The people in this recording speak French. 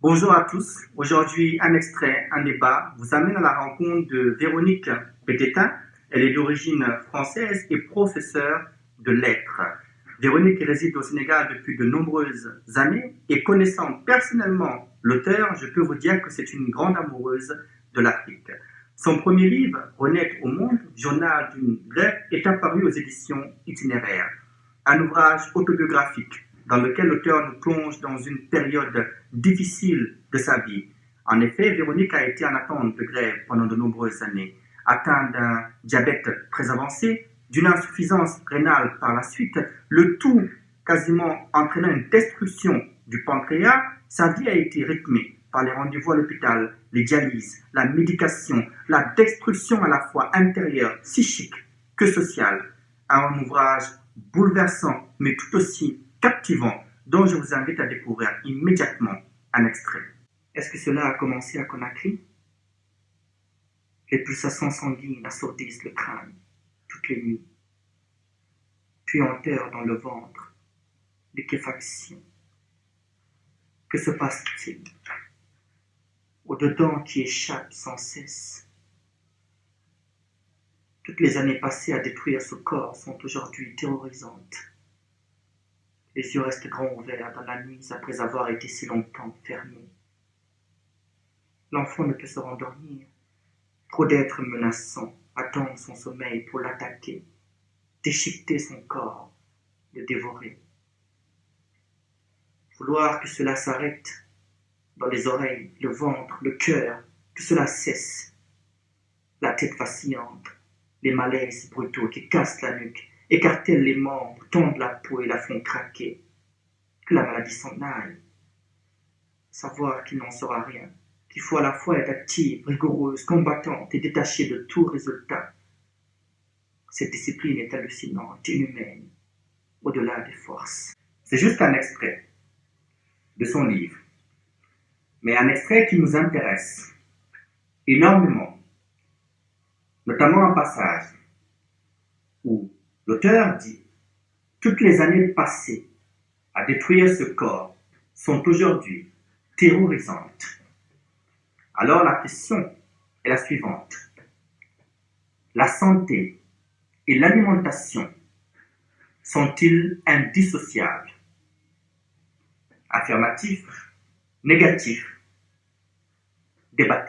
Bonjour à tous. Aujourd'hui, un extrait, un débat vous amène à la rencontre de Véronique Pététin. Elle est d'origine française et professeure de lettres. Véronique réside au Sénégal depuis de nombreuses années et connaissant personnellement l'auteur, je peux vous dire que c'est une grande amoureuse de l'Afrique. Son premier livre, Renaître au monde, journal d'une grève, est apparu aux éditions Itinéraires. Un ouvrage autobiographique dans lequel l'auteur nous plonge dans une période difficile de sa vie. En effet, Véronique a été en attente de grève pendant de nombreuses années, atteinte d'un diabète très avancé, d'une insuffisance rénale par la suite, le tout quasiment entraînant une destruction du pancréas. Sa vie a été rythmée par les rendez-vous à l'hôpital, les dialyses, la médication, la destruction à la fois intérieure, psychique que sociale. Un ouvrage bouleversant, mais tout aussi captivant, dont je vous invite à découvrir immédiatement un extrait. Est-ce que cela a commencé à Conakry? Les pulsations sanguines assourdissent le crâne toutes les nuits, puanteur dans le ventre, liquéfaction. Que se passe-t-il? Au-dedans qui échappe sans cesse. Toutes les années passées à détruire ce corps sont aujourd'hui terrorisantes. Les yeux restent grands ouverts dans la nuit après avoir été si longtemps fermés. L'enfant ne peut se rendormir. Trop d'êtres menaçants attendent son sommeil pour l'attaquer, déchiqueter son corps, le dévorer. Vouloir que cela s'arrête dans les oreilles, le ventre, le cœur, que cela cesse. La tête vacillante, les malaises brutaux qui cassent la nuque, écartèlent les membres, tondent la peau et la font craquer. Que la maladie s'en aille. Savoir qu'il n'en sera rien, qu'il faut à la fois être active, rigoureuse, combattante et détachée de tout résultat. Cette discipline est hallucinante, inhumaine, au-delà des forces. C'est juste un extrait de son livre, mais un extrait qui nous intéresse énormément, notamment un passage où l'auteur dit « Toutes les années passées à détruire ce corps sont aujourd'hui terrorisantes. » Alors la question est la suivante. La santé et l'alimentation sont-ils indissociables? Affirmatif, négatif, débattez.